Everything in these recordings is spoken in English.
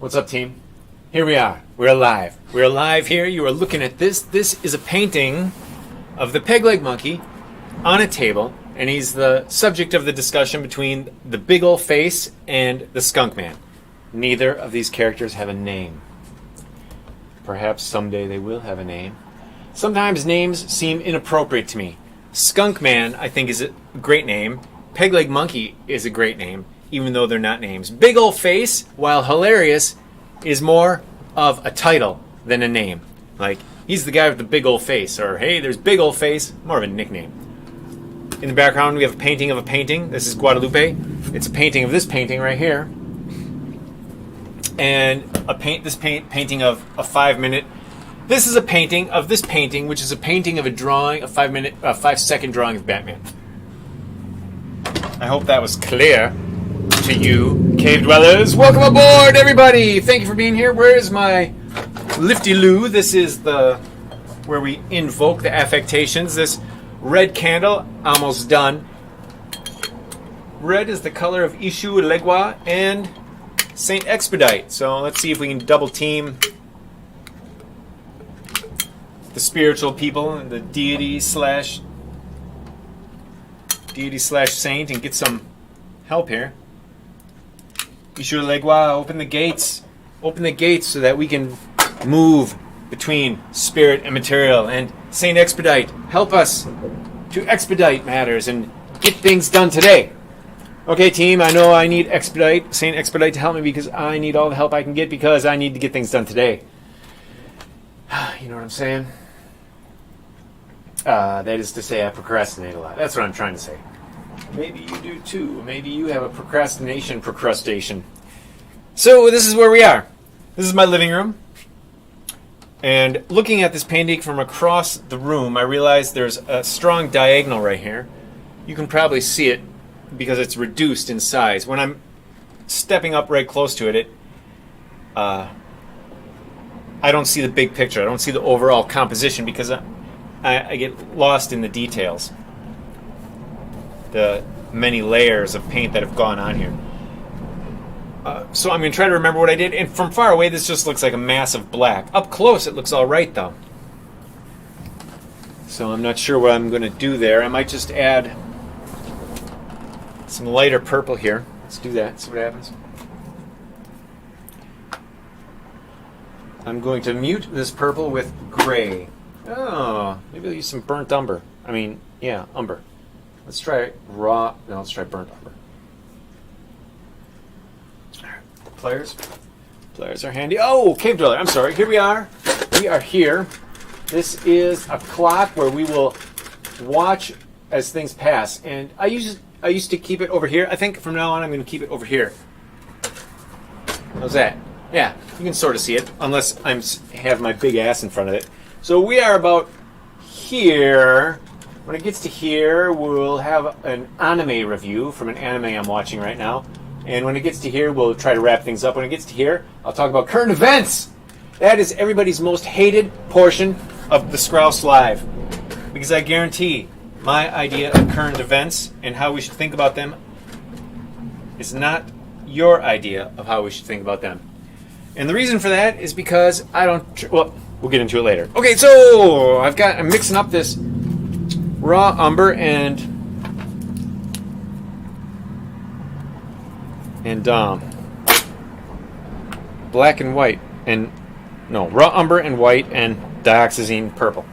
What's up, team? Here we are. We're alive. We're alive here. You are looking at this. This is a painting of the peg-leg monkey on a table, and he's the subject of the discussion between the big ol' face and the skunk man. Neither of these characters have a name. Perhaps someday they will have a name. Sometimes names seem inappropriate to me. Skunk Man, I think, is a great name. Peg-leg monkey is a great name, even though they're not names. Big ol' face, while hilarious, is more of a title than a name. Like, he's the guy with the big ol' face, or hey, there's big ol' face, more of a nickname. In the background, we have a painting of a painting. This is Guadalupe. It's a painting of this painting right here. And this painting of a 5-minute. This is a painting of this painting, which is a painting of a drawing, a 5-second drawing of Batman. I hope that was clear to you, cave dwellers. Welcome aboard, everybody. Thank you for being here. Where is my lifty-loo? This is where we invoke the affectations. This red candle, almost done. Red is the color of Ishu Legua and Saint Expedite. So let's see if we can double team the spiritual people and the deity slash saint and get some help here. Ishu Legua, open the gates. Open the gates so that we can move between spirit and material. And Saint Expedite, help us to expedite matters and get things done today. Okay, team, I know I need Saint Expedite to help me because I need all the help I can get because I need to get things done today. You know what I'm saying? That is to say I procrastinate a lot. That's what I'm trying to say. Maybe you do too. Maybe you have a procrustation. So this is where we are. This is my living room. And looking at this painting from across the room, I realize there's a strong diagonal right here. You can probably see it because it's reduced in size. When I'm stepping up right close to it, I don't see the big picture. I don't see the overall composition because I get lost in the details. The many layers of paint that have gone on here. So I'm going to try to remember what I did. And from far away, this just looks like a mass of black. Up close, it looks all right, though. So I'm not sure what I'm going to do there. I might just add some lighter purple here. Let's do that. See what happens. I'm going to mute this purple with gray. Oh, maybe I'll use some burnt umber. Umber. Let's try raw. No, let's try burnt umber. All right. Pliers are handy. Oh, cave dweller. I'm sorry. Here we are. We are here. This is a clock where we will watch as things pass. And I used to keep it over here. I think from now on I'm going to keep it over here. How's that? Yeah, you can sort of see it, unless I have my big ass in front of it. So we are about here. When it gets to here, we'll have an anime review from an anime I'm watching right now. And when it gets to here, we'll try to wrap things up. When it gets to here, I'll talk about current events. That is everybody's most hated portion of the Skrauss Live. Because I guarantee my idea of current events and how we should think about them is not your idea of how we should think about them. And the reason for that is because I don't... Well, we'll get into it later. Okay, so I'm mixing up this raw umber and black and white. Raw umber and white and dioxazine purple.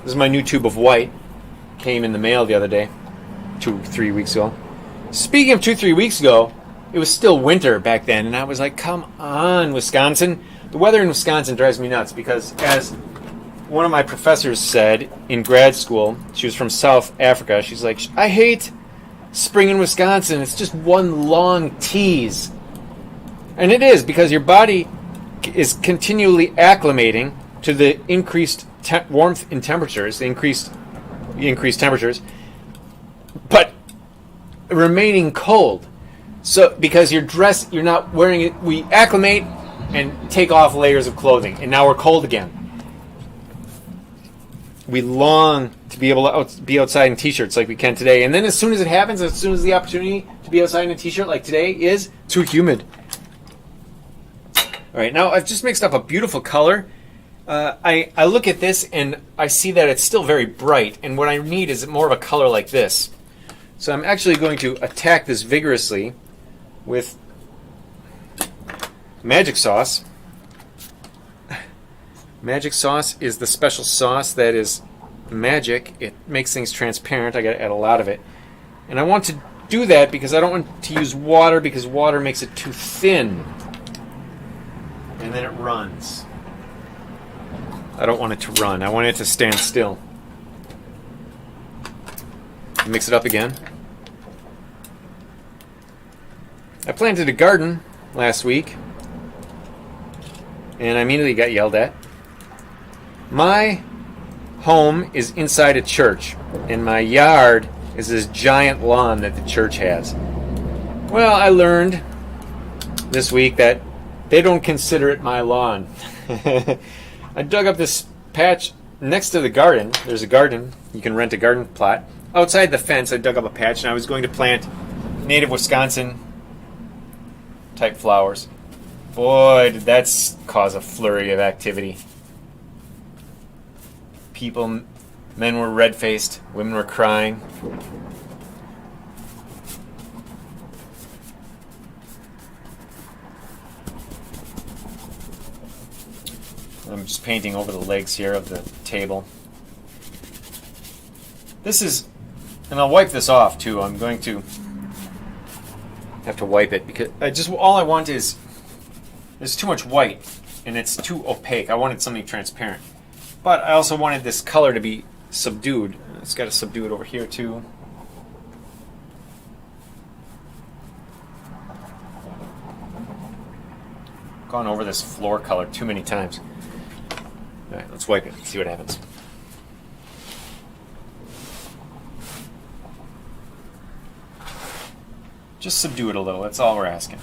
This is my new tube of white. Came in the mail the other day, 2-3 weeks ago. Speaking of 2-3 weeks ago, it was still winter back then, and I was like, come on, Wisconsin. The weather in Wisconsin drives me nuts because, as one of my professors said in grad school, she was from South Africa, she's like, I hate spring in Wisconsin. It's just one long tease. And it is, because your body is continually acclimating to the increased warmth in temperatures, the increased temperatures, but remaining cold. So, because you're not wearing it, we acclimate and take off layers of clothing, and now we're cold again. We long to be able to be outside in t-shirts like we can today, and then as soon as it happens, as soon as the opportunity to be outside in a t-shirt like today is too humid. All right, now I've just mixed up a beautiful color. I look at this and I see that it's still very bright, and what I need is more of a color like this. So I'm actually going to attack this vigorously with magic sauce. Magic sauce is the special sauce that is magic. It makes things transparent. I got to add a lot of it. And I want to do that because I don't want to use water, because water makes it too thin. And then it runs. I don't want it to run. I want it to stand still. Mix it up again. I planted a garden last week, and I immediately got yelled at. My home is inside a church, and my yard is this giant lawn that the church has. Well, I learned this week that they don't consider it my lawn. I dug up this patch next to the garden. There's a garden. You can rent a garden plot. Outside the fence, I dug up a patch, and I was going to plant native Wisconsin type flowers. Boy, did that cause a flurry of activity. People, men were red-faced, women were crying. I'm just painting over the legs here of the table. This is, and I'll wipe this off too. I'm going to have to wipe it because all I want is, there's too much white and it's too opaque. I wanted something transparent. But I also wanted this color to be subdued. It's got to subdue it over here too. Gone over this floor color too many times. All right, let's wipe it and see what happens. Just subdue it a little. That's all we're asking.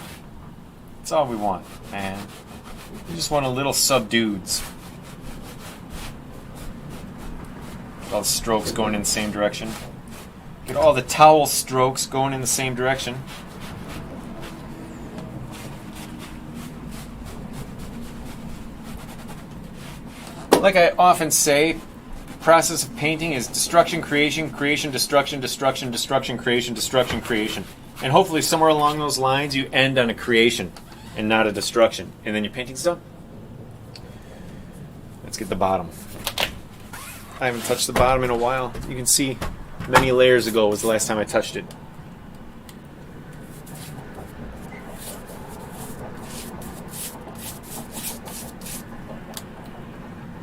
That's all we want, man. We just want a little subdueds. All the strokes going in the same direction. Get all the towel strokes going in the same direction. Like I often say, the process of painting is destruction, creation, creation, destruction, destruction, destruction, creation, destruction, creation. And hopefully somewhere along those lines you end on a creation and not a destruction. And then your painting's done. Let's get the bottom. I haven't touched the bottom in a while. You can see many layers ago was the last time I touched it.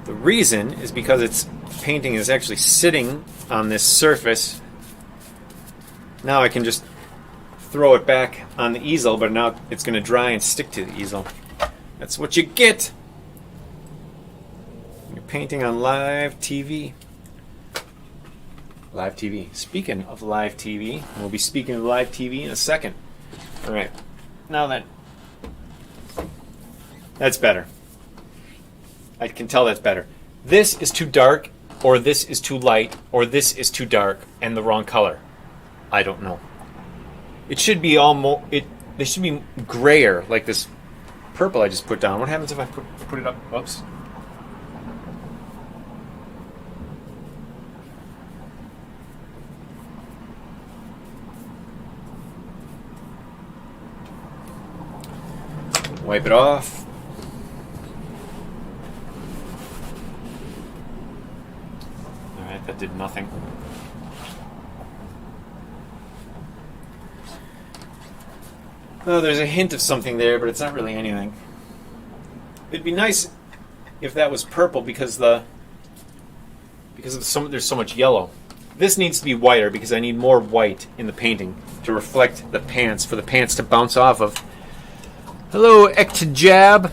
The reason is because its painting is actually sitting on this surface. Now I can just throw it back on the easel, but now it's going to dry and stick to the easel. That's what you get. You're painting on live TV. Live TV. Speaking of live TV, we'll be speaking of live TV in a second. All right. Now then, that's better. I can tell that's better. This is too dark, or this is too light, or this is too dark and the wrong color. I don't know. It should be they should be grayer, like this purple I just put down. What happens if I put it up? Oops. Wipe it off. Alright, that did nothing. Oh, there's a hint of something there, but it's not really anything. It'd be nice if that was purple because there's so much yellow. This needs to be whiter because I need more white in the painting to reflect the pants, for the pants to bounce off of. Hello, Ektjab.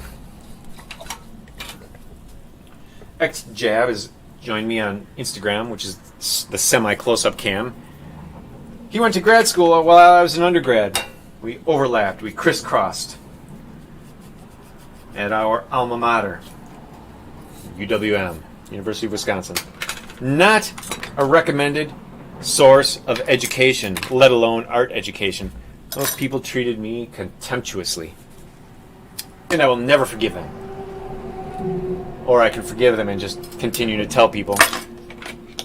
Ektjab has joined me on Instagram, which is the semi-close-up cam. He went to grad school while I was an undergrad. We overlapped, we crisscrossed at our alma mater, UWM, University of Wisconsin. Not a recommended source of education, let alone art education. Those people treated me contemptuously. and I will never forgive them. Or I can forgive them and just continue to tell people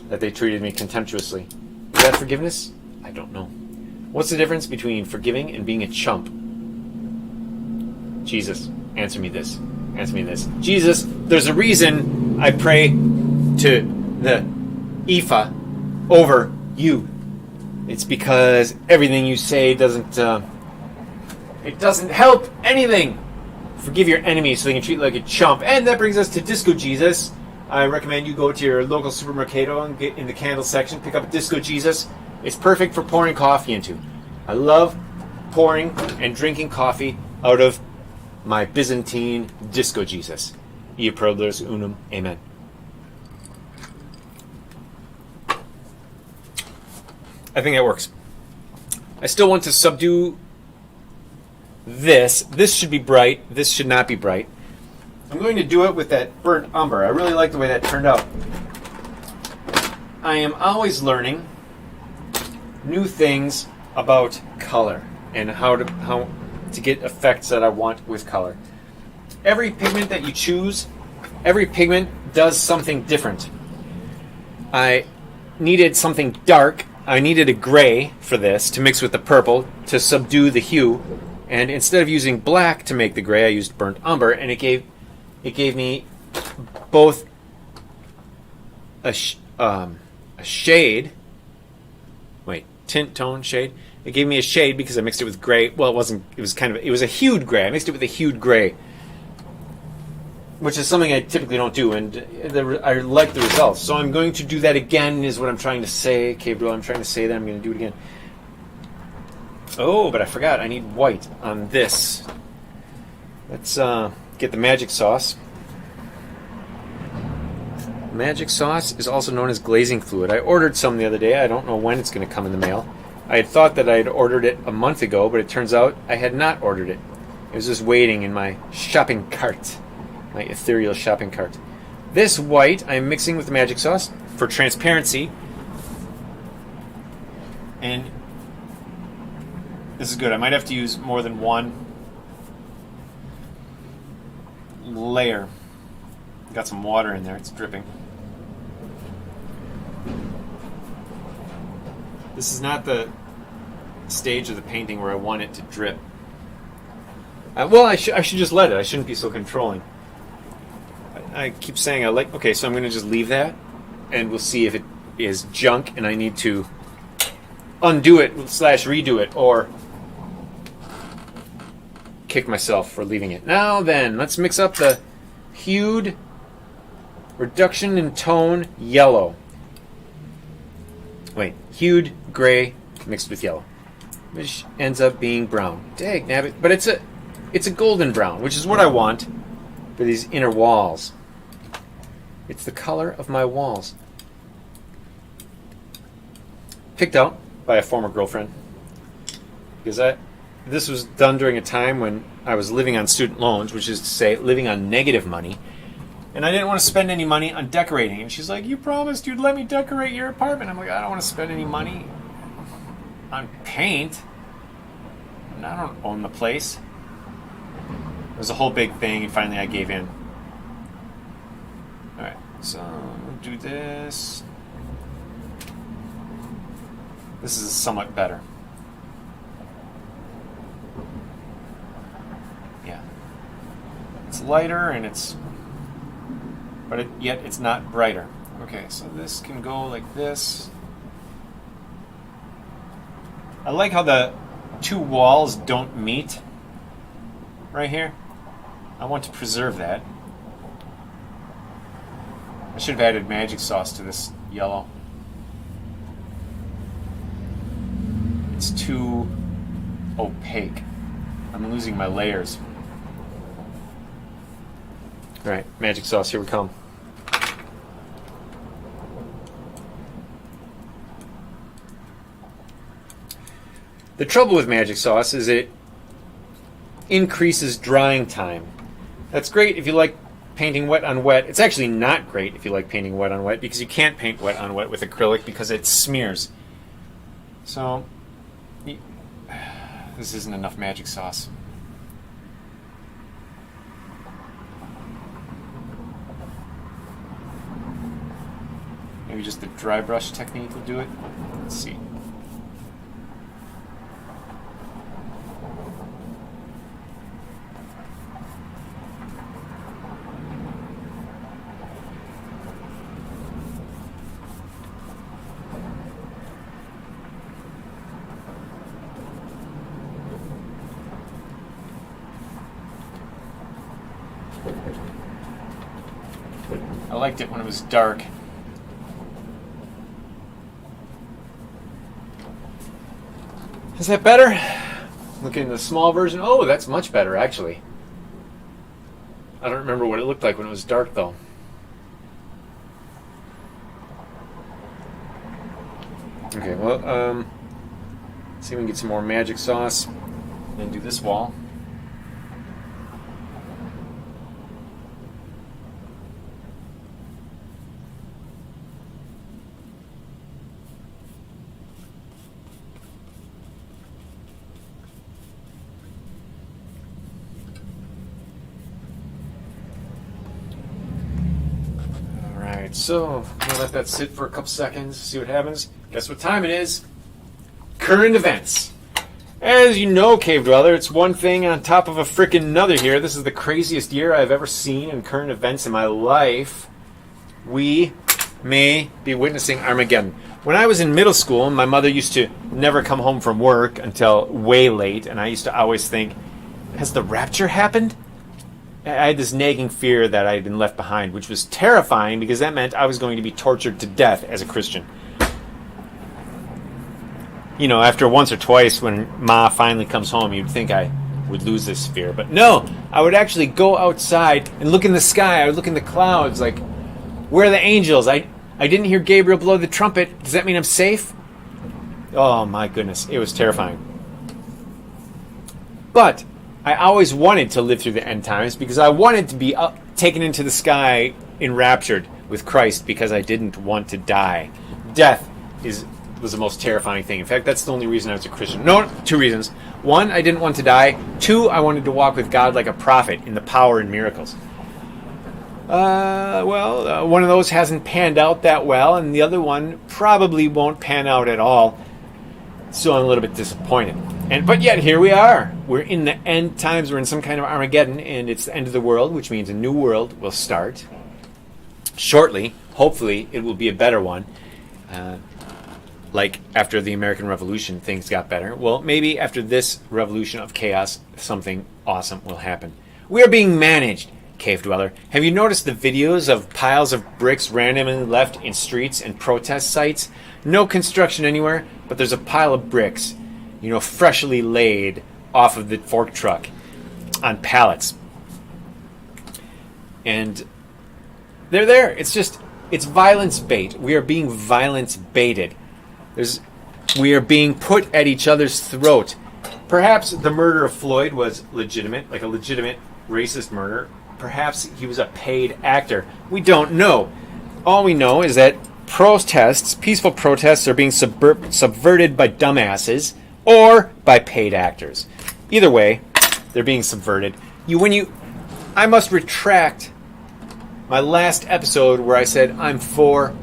that they treated me contemptuously. Is that forgiveness? I don't know. What's the difference between forgiving and being a chump? Jesus, answer me this. Answer me this. Jesus, there's a reason I pray to the Ifa over you. It's because everything you say doesn't help anything. Forgive your enemies so they can treat you like a chump. And that brings us to Disco Jesus. I recommend you go to your local supermercado and get in the candle section, pick up a Disco Jesus. It's perfect for pouring coffee into. I love pouring and drinking coffee out of my Byzantine Disco Jesus. Ia Prodelers Unum. Amen. I think that works. I still want to subdue this. This should be bright. This should not be bright. I'm going to do it with that burnt umber. I really like the way that turned out. I am always learning new things about color and how to get effects that I want with color. Every pigment that you choose, every pigment does something different. I needed something dark. I needed a gray for this to mix with the purple to subdue the hue. And instead of using black to make the gray, I used burnt umber, and it gave me both a shade. Wait, tint, tone, shade. It gave me a shade because I mixed it with gray. Well, it wasn't. It was a hued gray. I mixed it with a hued gray, which is something I typically don't do, and I like the results. So I'm going to do that again. Is what I'm trying to say, Cave Dweller. I'm trying to say that I'm going to do it again. Oh, but I forgot. I need white on this. Let's get the magic sauce. Magic sauce is also known as glazing fluid. I ordered some the other day. I don't know when it's going to come in the mail. I had thought that I had ordered it a month ago, but it turns out I had not ordered it. It was just waiting in my shopping cart, my ethereal shopping cart. This white I'm mixing with the magic sauce for transparency. And this is good. I might have to use more than one layer. Got some water in there. It's dripping. This is not the stage of the painting where I want it to drip. Well, I should just let it. I shouldn't be so controlling. I keep saying I like... Okay, so I'm going to just leave that, and we'll see if it is junk, and I need to undo it / redo it, or kick myself for leaving it. Now then, let's mix up the hued reduction in tone yellow. Wait, hued gray mixed with yellow, which ends up being brown. Dag nabbit. But it's a golden brown, which is what I want for these inner walls. It's the color of my walls. Picked out by a former girlfriend, because this was done during a time when I was living on student loans, which is to say living on negative money, and I didn't want to spend any money on decorating. And she's like, "You promised you'd let me decorate your apartment." I'm like, "I don't want to spend any money on paint. And I don't own the place." It was a whole big thing, and finally I gave in. Alright, so we'll do this. This is somewhat better. Yeah. It's lighter and yet it's not brighter. Okay, so this can go like this. I like how the two walls don't meet right here. I want to preserve that. I should have added magic sauce to this yellow. It's too opaque. I'm losing my layers. Alright, magic sauce, here we come. The trouble with magic sauce is it increases drying time. That's great if you like painting wet on wet. It's actually not great if you like painting wet on wet, because you can't paint wet on wet with acrylic because it smears. So, this isn't enough magic sauce. Maybe just the dry brush technique will do it. Let's see. I liked it when it was dark. Is that better? Looking at the small version. Oh, that's much better, actually. I don't remember what it looked like when it was dark, though. Okay, well, see if we can get some more magic sauce. Then do this wall. So, I'm going to let that sit for a couple seconds, see what happens. Guess what time it is? Current events. As you know, Cave Dweller, it's one thing on top of a frickin' another here. This is the craziest year I've ever seen in current events in my life. We may be witnessing Armageddon. When I was in middle school, my mother used to never come home from work until way late, and I used to always think, has the rapture happened? I had this nagging fear that I had been left behind, which was terrifying because that meant I was going to be tortured to death as a Christian. You know, after once or twice when Ma finally comes home, you'd think I would lose this fear. But no, I would actually go outside and look in the sky. I would look in the clouds like, where are the angels? I didn't hear Gabriel blow the trumpet. Does that mean I'm safe? Oh my goodness, it was terrifying. But I always wanted to live through the end times because I wanted to be taken into the sky enraptured with Christ because I didn't want to die. Death was the most terrifying thing. In fact, that's the only reason I was a Christian. No, two reasons. One, I didn't want to die. Two, I wanted to walk with God like a prophet in the power and miracles. One of those hasn't panned out that well, and the other one probably won't pan out at all. So I'm a little bit disappointed. But yet, here we are. We're in the end times. We're in some kind of Armageddon, and it's the end of the world, which means a new world will start shortly. Hopefully, it will be a better one. Like after the American Revolution, things got better. Well, maybe after this revolution of chaos, something awesome will happen. We are being managed, Cave Dweller. Have you noticed the videos of piles of bricks randomly left in streets and protest sites? No construction anywhere, but there's a pile of bricks, freshly laid off of the fork truck on pallets. And they're there. It's violence bait. We are being violence baited. We are being put at each other's throat. Perhaps the murder of Floyd was legitimate, like a legitimate racist murder. Perhaps he was a paid actor. We don't know. All we know is that peaceful protests are being subverted by dumbasses or by paid actors. Either way, they're being subverted. I must retract my last episode where I said I'm for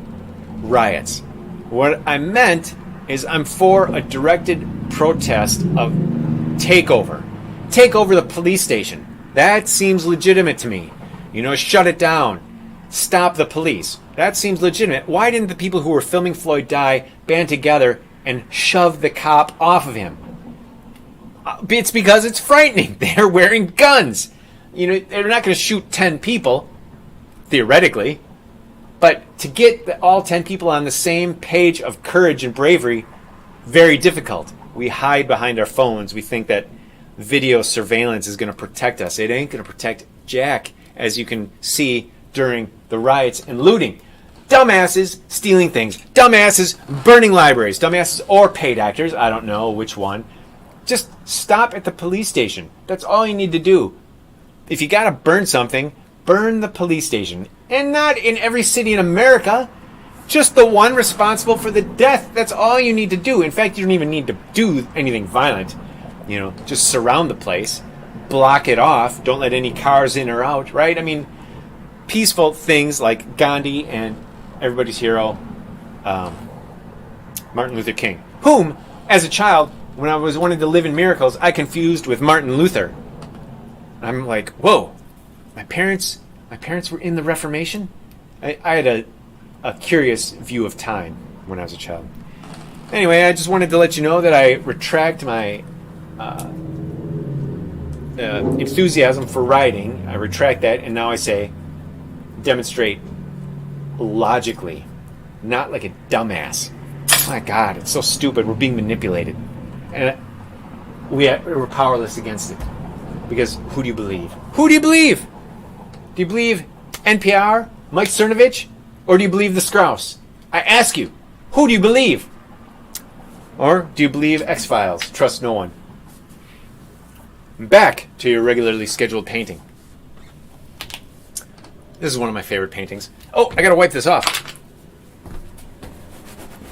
riots. What I meant is I'm for a directed protest of takeover. Take over the police station. That seems legitimate to me. Shut it down. Stop the police. That seems legitimate. Why didn't the people who were filming Floyd die band together and shove the cop off of him? It's because it's frightening. They're wearing guns. They're not going to shoot 10 people, theoretically. But to get all 10 people on the same page of courage and bravery, very difficult. We hide behind our phones. We think that video surveillance is going to protect us. It ain't going to protect jack, as you can see during the riots and looting. Dumbasses stealing things. Dumbasses burning libraries. Dumbasses or paid actors. I don't know which one. Just stop at the police station. That's all you need to do. If you got to burn something, burn the police station. And not in every city in America. Just the one responsible for the death. That's all you need to do. In fact, you don't even need to do anything violent. Just surround the place. Block it off. Don't let any cars in or out, right? I mean, peaceful things like Gandhi and everybody's hero, Martin Luther King, whom, as a child, when I was wanting to live in miracles, I confused with Martin Luther. I'm like, whoa, my parents were in the Reformation? I had a curious view of time when I was a child. Anyway, I just wanted to let you know that I retract my enthusiasm for writing. I retract that, and now I say, demonstrate logically, not like a dumbass. My God, it's so stupid. We're being manipulated. And we're powerless against it. Because who do you believe? Who do you believe? Do you believe NPR, Mike Cernovich, or do you believe the Skrauss? I ask you, who do you believe? Or do you believe X-Files? Trust no one. Back to your regularly scheduled painting. This is one of my favorite paintings. Oh, I gotta wipe this off.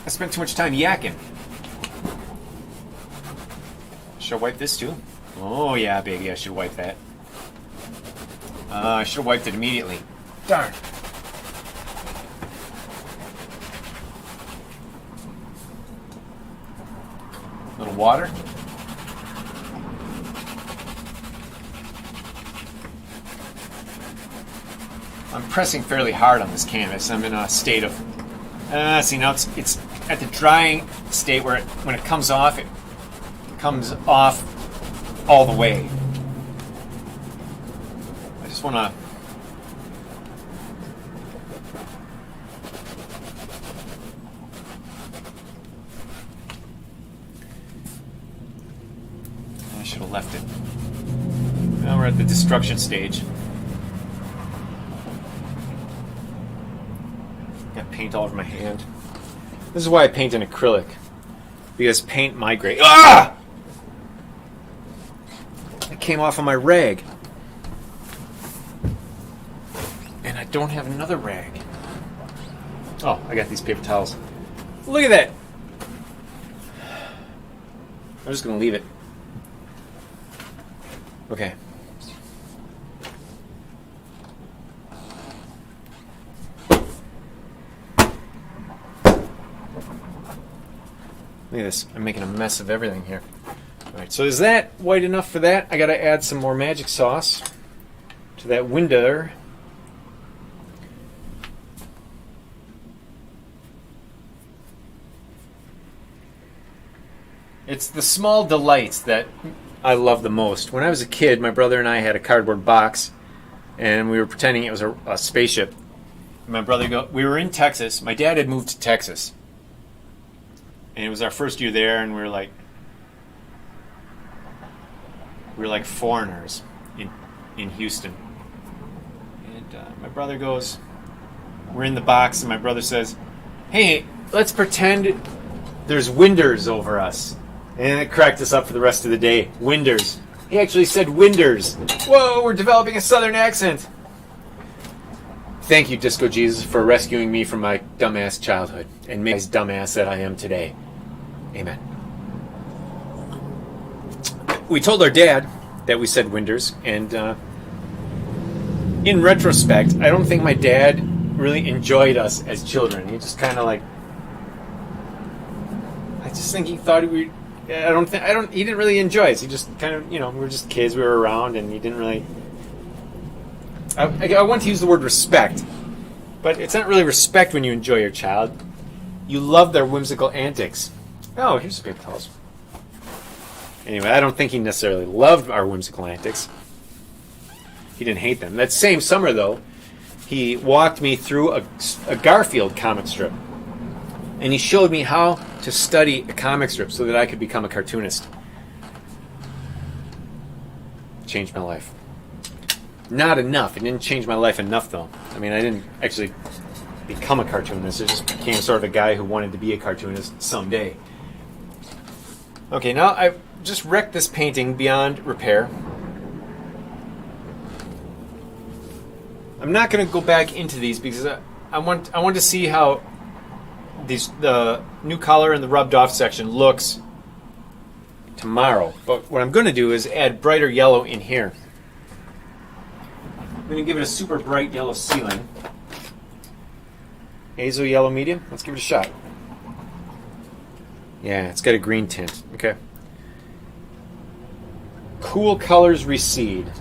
I spent too much time yakking. Should I wipe this too? Oh yeah, baby, I should wipe that. I should have wiped it immediately. Darn. A little water. I'm pressing fairly hard on this canvas. I'm in a state of... see, now it's at the drying state where when it comes off all the way. I just want to... I should have left it. Now we're at the destruction stage. Got paint all over my hand. This is why I paint in acrylic. Because paint migrates. Ah! It came off of my rag. And I don't have another rag. Oh, I got these paper towels. Look at that! I'm just going to leave it. Okay. Look at this. I'm making a mess of everything here. Alright, so is that white enough for that? I gotta add some more magic sauce to that window. It's the small delights that I love the most. When I was a kid, my brother and I had a cardboard box, and we were pretending it was a spaceship. My brother we were in Texas. My dad had moved to Texas. And it was our first year there, and we were like foreigners in Houston. And my brother goes, we're in the box, and my brother says, hey, let's pretend there's winders over us. And it cracked us up for the rest of the day. Winders. He actually said winders. Whoa, we're developing a southern accent. Thank you, Disco Jesus, for rescuing me from my dumbass childhood and making me the dumbass that I am today. Amen. We told our dad that we said winders, and in retrospect, I don't think my dad really enjoyed us as children. He just kind of like... I just think he thought he didn't really enjoy us. He just kind of, we were just kids, we were around, and he didn't really... I want to use the word respect, but it's not really respect when you enjoy your child. You love their whimsical antics. Oh, here's some paper towels. Anyway, I don't think he necessarily loved our whimsical antics. He didn't hate them. That same summer, though, he walked me through a Garfield comic strip. And he showed me how to study a comic strip so that I could become a cartoonist. Changed my life. Not enough. It didn't change my life enough, though. I mean, I didn't actually become a cartoonist. I just became sort of a guy who wanted to be a cartoonist someday. Okay, now I've just wrecked this painting beyond repair. I'm not going to go back into these because I want to see how the new color and the rubbed off section looks tomorrow. But what I'm going to do is add brighter yellow in here. I'm going to give it a super bright yellow ceiling. Hazel yellow medium. Let's give it a shot. Yeah, it's got a green tint. Okay. Cool colors recede.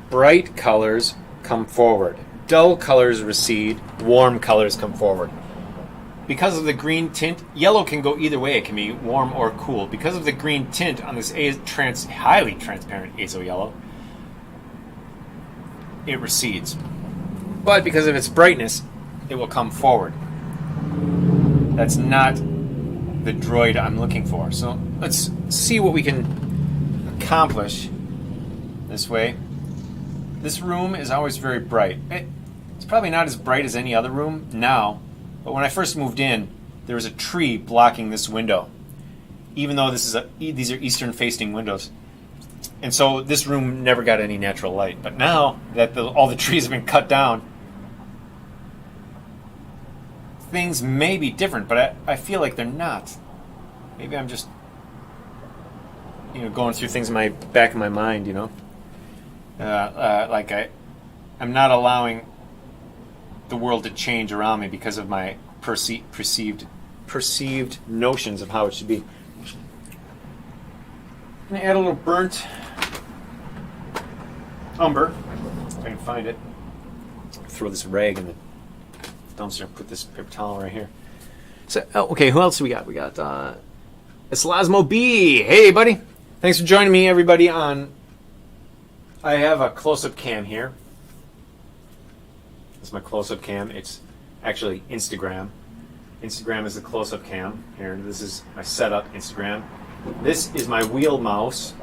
Bright colors come forward. Dull colors recede. Warm colors come forward. Because of the green tint, yellow can go either way. It can be warm or cool. Because of the green tint on this highly transparent azo yellow, it recedes. But because of its brightness, it will come forward. That's not the droid I'm looking for. So let's see what we can accomplish this way. This room is always very bright. It's probably not as bright as any other room now, but when I first moved in, there was a tree blocking this window, even though these are eastern-facing windows. And so this room never got any natural light. But now that all the trees have been cut down, things may be different, but I feel like they're not. Maybe I'm just, going through things in my back of my mind, like I'm not allowing the world to change around me because of my perceived notions of how it should be. I'm going to add a little burnt umber, if I can find it. Throw this rag in the dumpster and put this paper towel right here. So, okay, who else do we got? We got Eslasmo B. Hey, buddy. Thanks for joining me, everybody, I have a close-up cam here. This is my close-up cam. It's actually Instagram. Instagram is the close-up cam. Here, this is my setup, Instagram. This is my wheel mouse.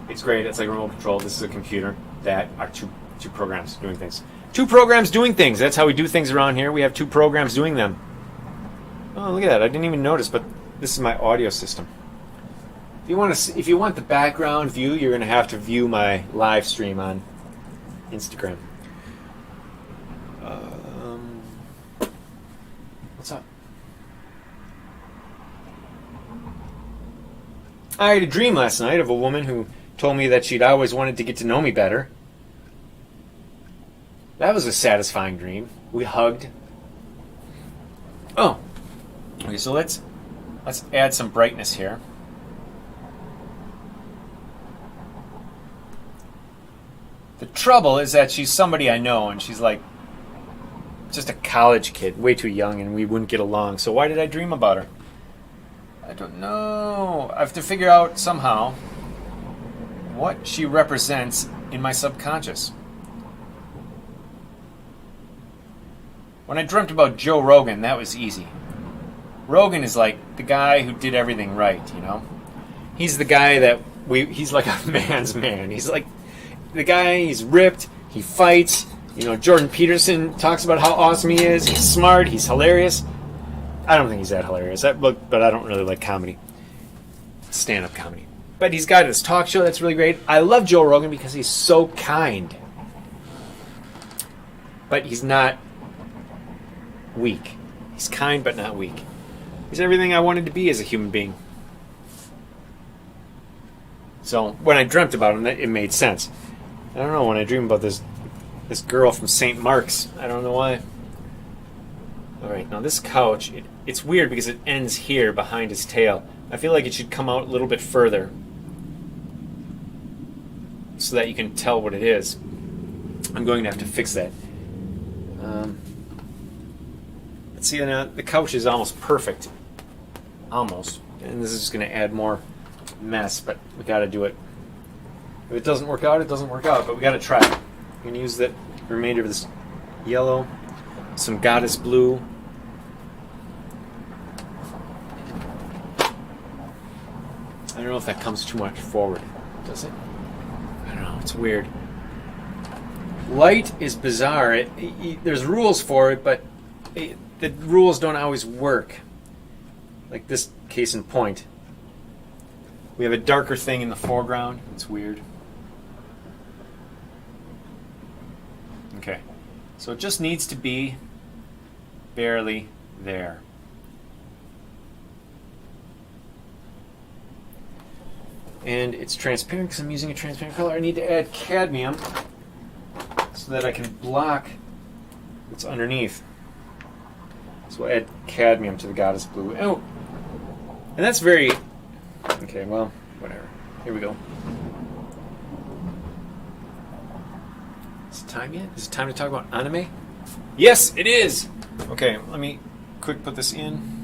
It's great. It's like remote control. This is a computer. That are two programs doing things. Two programs doing things. That's how we do things around here. We have two programs doing them. Oh, look at that. I didn't even notice, but this is my audio system. If you want the background view, you're going to have to view my live stream on Instagram. What's up? I had a dream last night of a woman who told me that she'd always wanted to get to know me better. That was a satisfying dream. We hugged. Oh. Okay, so let's add some brightness here. The trouble is that she's somebody I know, and she's like just a college kid, way too young, and we wouldn't get along. So why did I dream about her? I don't know. I have to figure out somehow what she represents in my subconscious. When I dreamt about Joe Rogan, that was easy. Rogan is like the guy who did everything right, He's the guy he's like a man's man. He's like the guy, he's ripped, he fights. Jordan Peterson talks about how awesome he is. He's smart, he's hilarious. I don't think he's that hilarious, but I don't really like comedy. Stand-up comedy. But he's got this talk show that's really great. I love Joe Rogan because he's so kind. But he's not weak. He's kind but not weak. He's everything I wanted to be as a human being. So when I dreamt about him, it made sense. I don't know, when I dream about this girl from St. Mark's, I don't know why. Alright, now this couch, it's weird because it ends here behind his tail. I feel like it should come out a little bit further so that you can tell what it is. I'm going to have to fix that. Let's see, now the couch is almost perfect. Almost. And this is just going to add more mess, but we got to do it. If it doesn't work out, it doesn't work out, but we got to try it. I'm going to use the remainder of this yellow, some goddess blue. I don't know if that comes too much forward. Does it? I don't know. It's weird. Light is bizarre. There's rules for it, but the rules don't always work. Like this case in point. We have a darker thing in the foreground. It's weird. Okay. So it just needs to be barely there. And it's transparent because I'm using a transparent color. I need to add cadmium so that I can block what's underneath. So we'll add cadmium to the goddess blue. Oh, And that's very... Okay, well, whatever. Here we go. Is it time yet? Is it time to talk about anime? Yes, it is! Okay, let me quick put this in.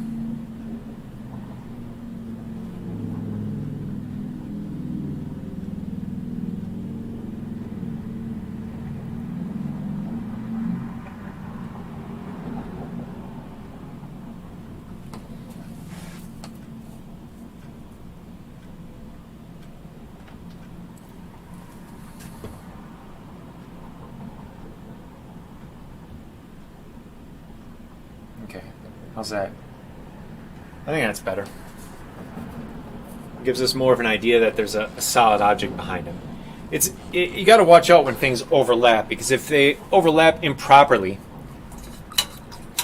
Okay, how's that? I think that's better. Gives us more of an idea that there's a solid object behind him. You got to watch out when things overlap, because if they overlap improperly,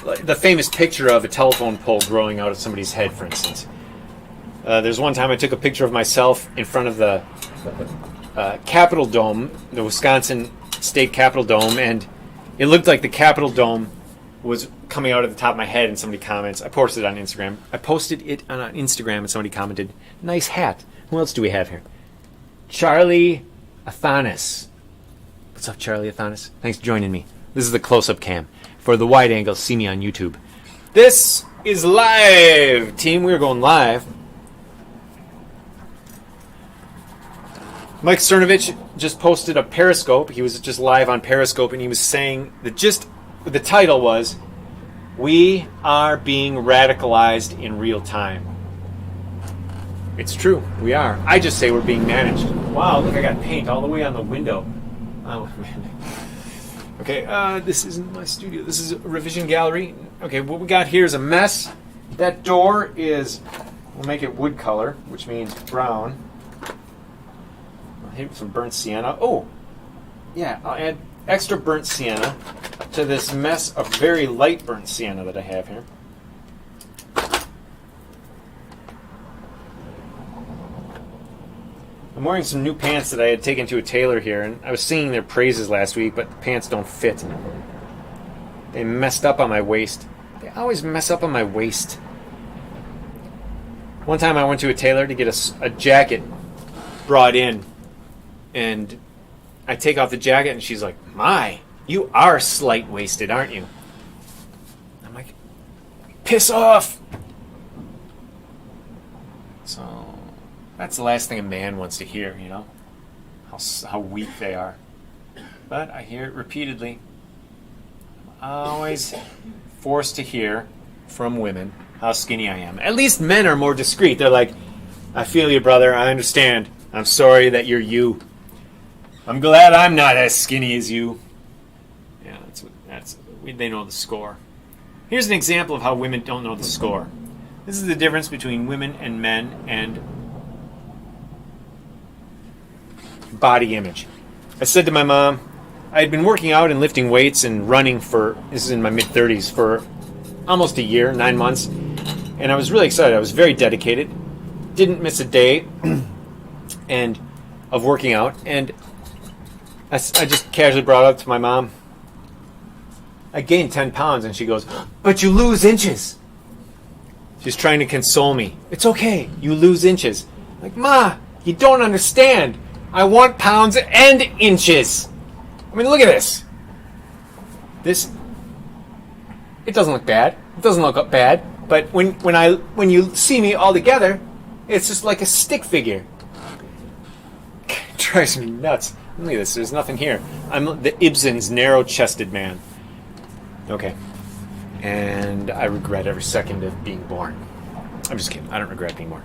like the famous picture of a telephone pole growing out of somebody's head, for instance. There's one time I took a picture of myself in front of the Capitol Dome, the Wisconsin State Capitol Dome, and it looked like the Capitol Dome was coming out at the top of my head, and somebody comments. I posted it on Instagram. And somebody commented, "Nice hat." Who else do we have here? Charlie Athanas. What's up, Charlie Athanas? Thanks for joining me. This is the close-up cam. For the wide angle, see me on YouTube. This is live, team. We're going live. Mike Cernovich just posted a Periscope. He was just live on Periscope, and he was saying that the title was, "We are being radicalized in real time." It's true, we are. I just say we're being managed. Wow, look, I got paint all the way on the window. Oh, man. Okay, this isn't my studio. This is a revision gallery. Okay, what we got here is a mess. That door we'll make it wood color, which means brown. I'll hit it with some burnt sienna. Oh, yeah, I'll add extra burnt sienna to this mess of very light burnt sienna that I have here. I'm wearing some new pants that I had taken to a tailor here, and I was singing their praises last week, but the pants don't fit. They messed up on my waist. They always mess up on my waist. One time I went to a tailor to get a jacket brought in, and I take off the jacket, and she's like, "My, you are slight-waisted, aren't you?" I'm like, "Piss off!" So that's the last thing a man wants to hear, you know, how weak they are. But I hear it repeatedly. I'm always forced to hear from women how skinny I am. At least men are more discreet. They're like, "I feel you, brother. I understand. I'm sorry that you're you. I'm glad I'm not as skinny as you." Yeah, they know the score. Here's an example of how women don't know the score. This is the difference between women and men and body image. I said to my mom, I had been working out and lifting weights and running this is in my mid-30s, for almost a year, 9 months, and I was really excited. I was very dedicated, didn't miss a day and of working out, and I just casually brought it up to my mom. I gained 10 pounds, and she goes, "But you lose inches." She's trying to console me. "It's okay, you lose inches." I'm like, "Ma, you don't understand. I want pounds and inches." I mean, look at this. It doesn't look bad. It doesn't look bad. But when you see me all together, it's just like a stick figure. It drives me nuts. Look at this. There's nothing here. I'm the Ibsen's narrow-chested man. Okay. And I regret every second of being born. I'm just kidding. I don't regret being born.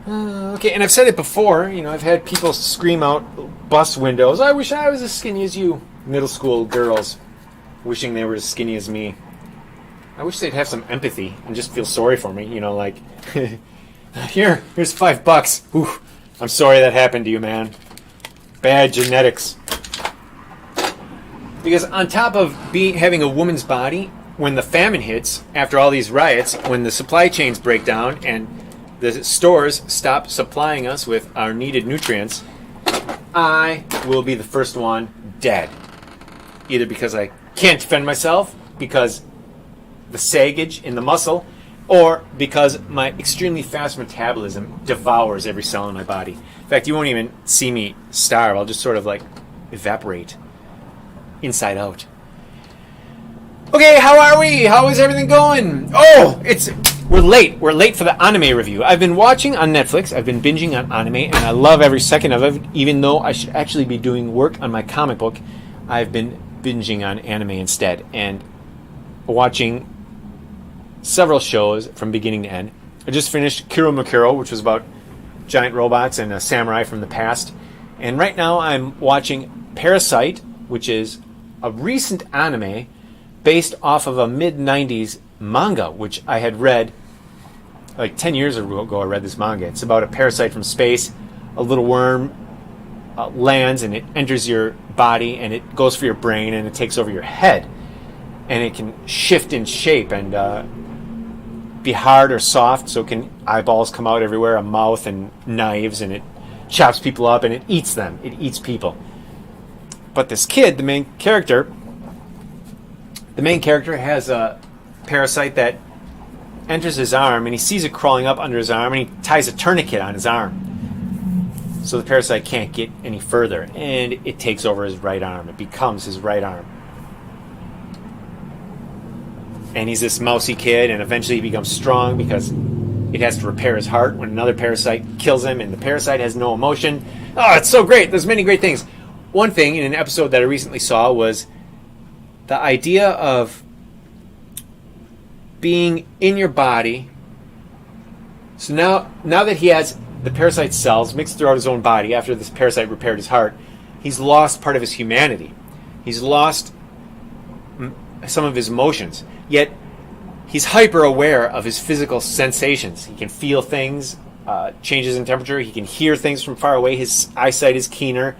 Okay, and I've said it before, you know, I've had people scream out bus windows, "I wish I was as skinny as you." Middle school girls wishing they were as skinny as me. I wish they'd have some empathy and just feel sorry for me, you know, like, here's $5. Ooh, I'm sorry that happened to you, man. Bad genetics. Because on top of having a woman's body, when the famine hits, after all these riots, when the supply chains break down and the stores stop supplying us with our needed nutrients, I will be the first one dead. Either because I can't defend myself, because the saggage in the muscle, or because my extremely fast metabolism devours every cell in my body. In fact, you won't even see me starve. I'll just sort of like evaporate inside out. Okay, how are we? How is everything going? Oh, we're late. We're late for the anime review. I've been watching on Netflix. I've been binging on anime, and I love every second of it. Even though I should actually be doing work on my comic book, I've been binging on anime instead and watching several shows from beginning to end. I just finished Kuro Makuro, which was about giant robots and a samurai from the past. And right now I'm watching Parasyte, which is a recent anime based off of a mid-90s manga, which I had read like 10 years ago. I read this manga. It's about a parasite from space. A little worm lands and it enters your body and it goes for your brain and it takes over your head. And it can shift in shape and be hard or soft, so can eyeballs come out everywhere, a mouth and knives, and it chops people up and it eats them. It eats people. But this kid, the main character has a parasite that enters his arm, and he sees it crawling up under his arm, and he ties a tourniquet on his arm. So the parasite can't get any further, and it takes over his right arm. It becomes his right arm. And he's this mousy kid, and eventually he becomes strong because it has to repair his heart when another parasite kills him, and the parasite has no emotion. Oh, it's so great. There's many great things. One thing in an episode that I recently saw was the idea of being in your body. So now that he has the parasite cells mixed throughout his own body after this parasite repaired his heart, he's lost part of his humanity. He's lost some of his emotions. Yet he's hyper aware of his physical sensations. He can feel things, changes in temperature. He can hear things from far away. His eyesight is keener.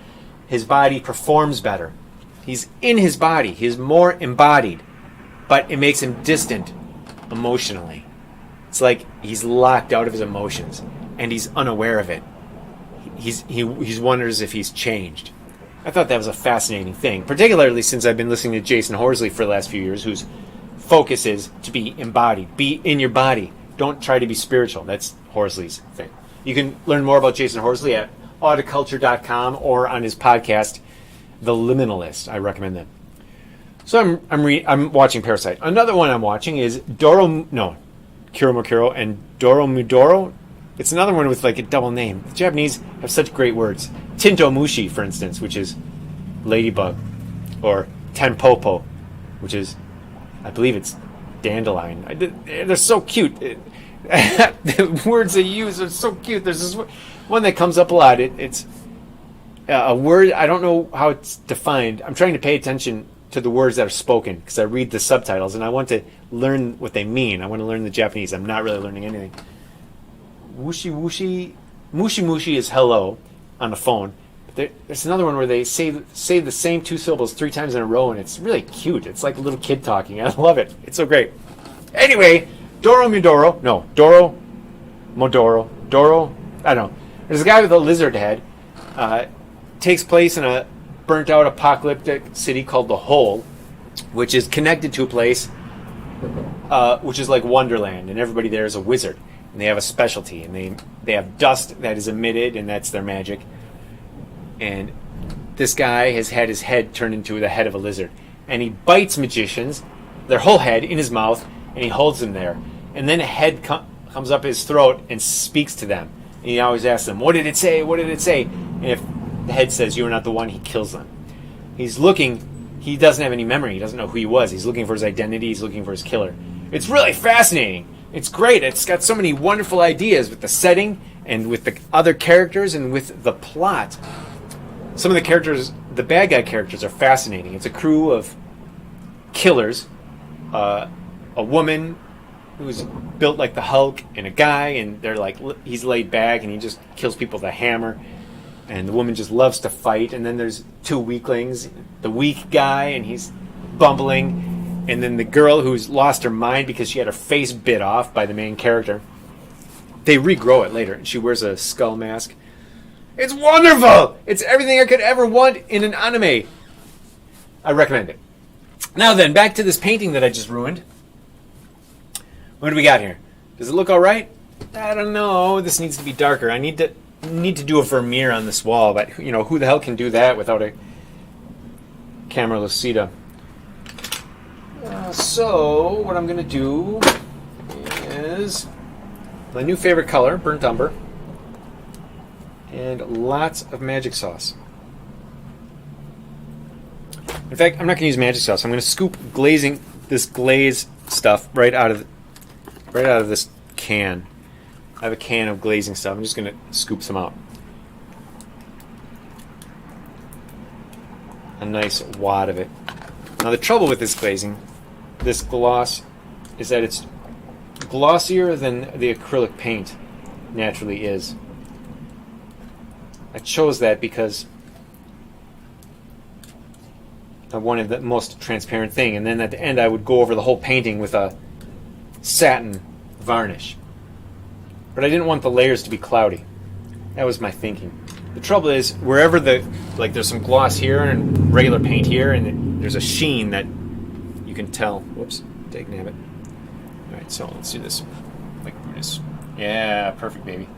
His body performs better. He's in his body. He's more embodied, but it makes him distant emotionally. It's like he's locked out of his emotions, and he's unaware of it. He wonders if he's changed. I thought that was a fascinating thing, particularly since I've been listening to Jason Horsley for the last few years, whose focus is to be embodied. Be in your body. Don't try to be spiritual. That's Horsley's thing. You can learn more about Jason Horsley at auticulture.com or on his podcast, The Liminalist. I recommend that. So I'm watching Parasyte. Another one I'm watching is Kuro Makuro and Dorohedoro. It's another one with like a double name. The Japanese have such great words. Tinto Mushi, for instance, which is ladybug, or Tenpopo, which is, I believe it's dandelion. They're so cute. The words they use are so cute. There's this one that comes up a lot. It's a word, I don't know how it's defined. I'm trying to pay attention to the words that are spoken because I read the subtitles and I want to learn what they mean. I want to learn the Japanese. I'm not really learning anything. Mushi mushi is hello on the phone. But there's another one where they say the same two syllables 3 times in a row, and it's really cute. It's like a little kid talking. I love it. It's so great. Anyway, Doro, I don't know. There's a guy with a lizard head. Takes place in a burnt out apocalyptic city called The Hole, which is connected to a place which is like Wonderland, and everybody there is a wizard. And they have a specialty, and they have dust that is emitted, and that's their magic. And this guy has had his head turned into the head of a lizard. And he bites magicians, their whole head, in his mouth, and he holds them there. And then a head comes up his throat and speaks to them. And he always asks them, what did it say? What did it say? And if the head says, you are not the one, he kills them. He's looking, he doesn't have any memory. He doesn't know who he was. He's looking for his identity. He's looking for his killer. It's really fascinating. It's great. It's got so many wonderful ideas with the setting and with the other characters and with the plot. Some of the characters, the bad guy characters, are fascinating. It's a crew of killers, a woman who's built like the Hulk, and a guy, and they're like, he's laid back and he just kills people with a hammer, and the woman just loves to fight. And then there's 2 weaklings, the weak guy, and he's bumbling. And then the girl who's lost her mind because she had her face bit off by the main character. They regrow it later, and she wears a skull mask. It's wonderful! It's everything I could ever want in an anime. I recommend it. Now then, back to this painting that I just ruined. What do we got here? Does it look all right? I don't know. This needs to be darker. I need to do a Vermeer on this wall, but you know, who the hell can do that without a camera lucida? So what I'm going to do is my new favorite color, burnt umber, and lots of magic sauce. In fact, I'm not going to use magic sauce. I'm going to scoop this glaze stuff right out of this can. I have a can of glazing stuff. I'm just going to scoop some out. A nice wad of it. Now the trouble with this glazing, this gloss, is that it's glossier than the acrylic paint naturally is. I chose that because I wanted the most transparent thing, and then at the end I would go over the whole painting with a satin varnish. But I didn't want the layers to be cloudy. That was my thinking. The trouble is, wherever there's some gloss here and regular paint here, and there's a sheen that you can tell. Whoops, take nabbit. All right, so let's do this like Brutus. Yeah, perfect, baby.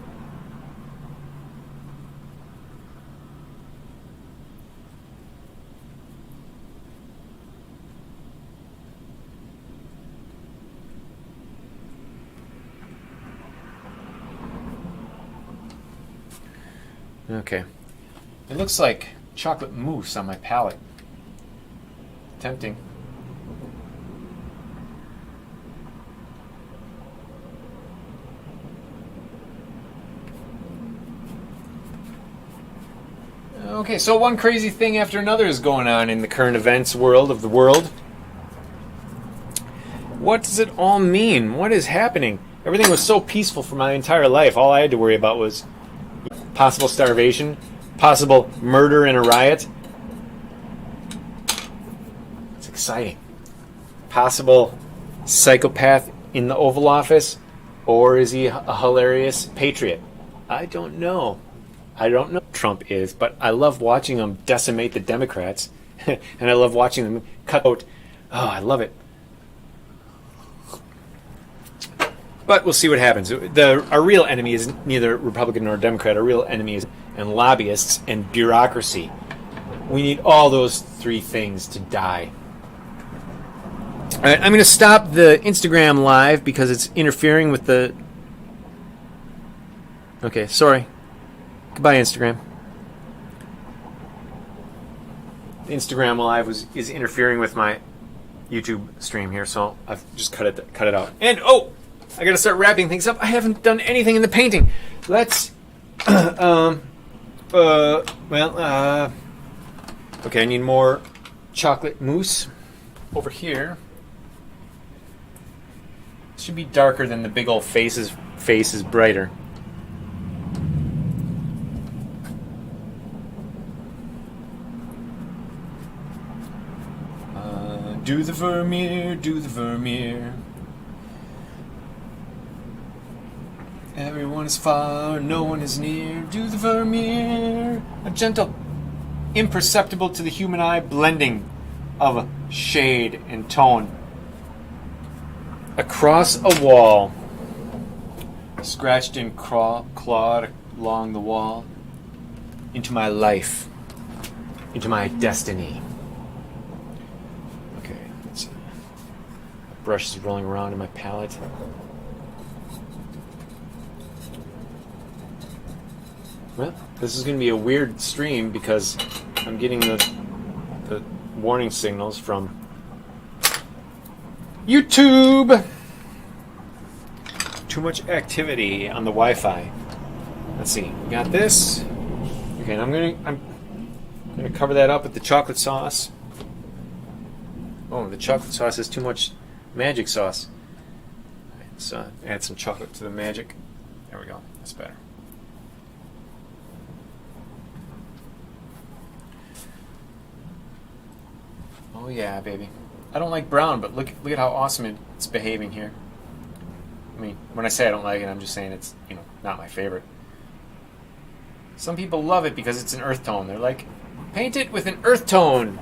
Okay. It looks like chocolate mousse on my palette. Tempting. Okay, so one crazy thing after another is going on in the current events world of the world. What does it all mean? What is happening? Everything was so peaceful for my entire life. All I had to worry about was possible starvation, possible murder in a riot. It's exciting. Possible psychopath in the Oval Office, or is he a hilarious patriot? I don't know. I don't know who Trump is, but I love watching him decimate the Democrats, and I love watching them cut out. Oh, I love it. But we'll see what happens. Our real enemy is neither Republican nor Democrat. Our real enemy is and lobbyists and bureaucracy. We need all those three things to die. All right, I'm going to stop the Instagram live because it's interfering with the... Okay, sorry. Goodbye, Instagram. The Instagram live is interfering with my YouTube stream here, so I've just cut it out. And I gotta start wrapping things up. I haven't done anything in the painting. Let's, okay, I need more chocolate mousse over here. It should be darker than the big old face is brighter. Do the Vermeer, do the Vermeer. Everyone is far, no one is near. Do the Vermeer. A gentle, imperceptible to the human eye blending of shade and tone. Across a wall, scratched and clawed along the wall, into my life, into my destiny. Okay, let's see. The brush is rolling around in my palette. Well, this is going to be a weird stream because I'm getting the warning signals from YouTube. Too much activity on the Wi-Fi. Let's see. We got this. Okay, and I'm gonna cover that up with the chocolate sauce. Oh, the chocolate sauce is too much magic sauce. All right, so add some chocolate to the magic. There we go. That's better. Oh yeah, baby. I don't like brown, but look at how awesome it's behaving here. I mean, when I say I don't like it, I'm just saying it's, not my favorite. Some people love it because it's an earth tone. They're like, paint it with an earth tone.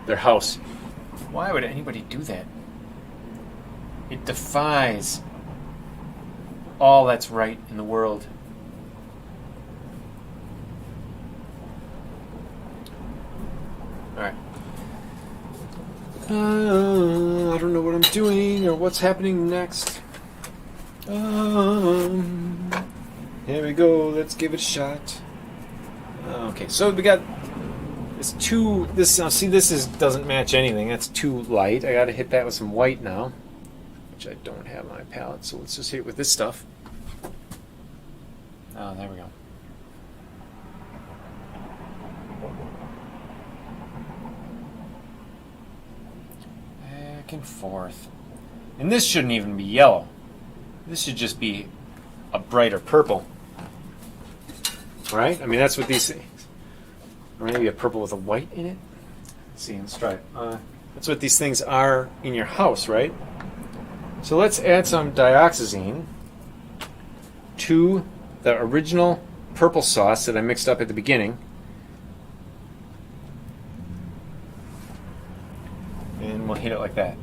Their house. Why would anybody do that? It defies all that's right in the world. Alright. I don't know what I'm doing or what's happening next. Here we go. Let's give it a shot. Okay, so we got this too. This see, doesn't match anything. That's too light. I got to hit that with some white now, which I don't have on my palette. So let's just hit it with this stuff. Oh, there we go. Back and forth, and this shouldn't even be yellow. This should just be a brighter purple, right? I mean, that's what these things. Or maybe a purple with a white in it. Let's see, let's try it. That's what these things are in your house, right? So let's add some dioxazine to the original purple sauce that I mixed up at the beginning. And we'll hit it like that.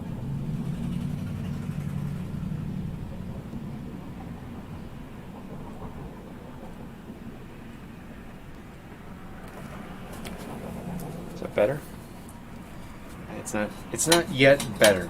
Is that better? It's not yet better.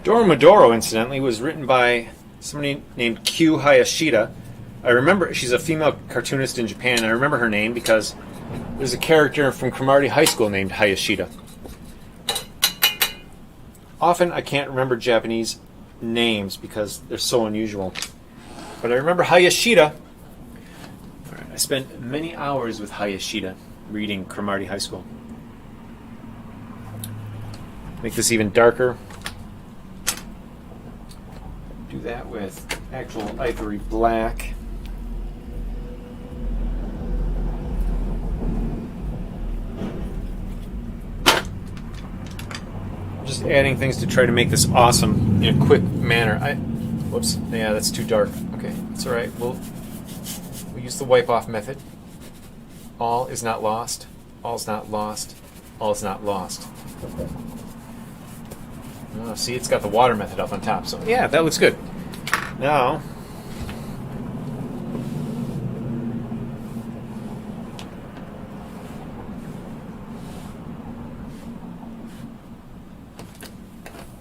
Dorohedoro, incidentally, was written by somebody named Q Hayashida. I remember she's a female cartoonist in Japan. I remember her name because there's a character from Cromartie High School named Hayashida. Often I can't remember Japanese names because they're so unusual. But I remember Hayashida. All right, I spent many hours with Hayashida reading Cromartie High School. Make this even darker. Do that with actual ivory black. I'm just adding things to try to make this awesome in a quick manner. Whoops, yeah, that's too dark. Okay, it's all right. We'll use the wipe off method. All is not lost. All's not lost. All is not lost. Oh, see, it's got the water method up on top. So yeah, that looks good. Now,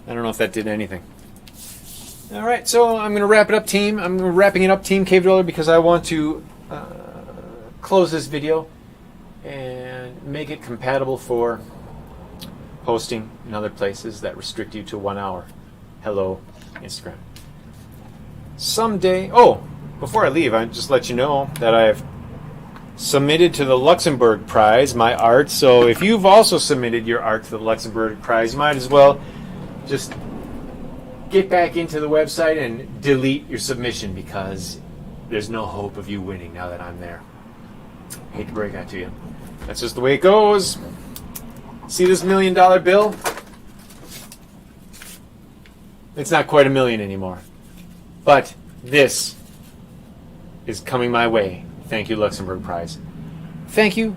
I don't know if that did anything. All right, so I'm going to wrap it up, team. I'm wrapping it up, Team Cave Dweller, because I want to close this video and make it compatible for posting in other places that restrict you to 1 hour. Hello, Instagram. Someday, before I leave, I just let you know that I've submitted to the Luxembourg Prize my art. So if you've also submitted your art to the Luxembourg Prize, you might as well just get back into the website and delete your submission because there's no hope of you winning now that I'm there. I hate to break that to you. That's just the way it goes. See this $1 million bill? It's not quite $1 million anymore. But this is coming my way. Thank you, Luxembourg Prize. Thank you,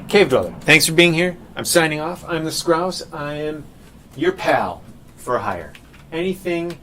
Cave Dweller. Thanks for being here. I'm signing off. I'm the Skrauss. I am your pal for hire. Anything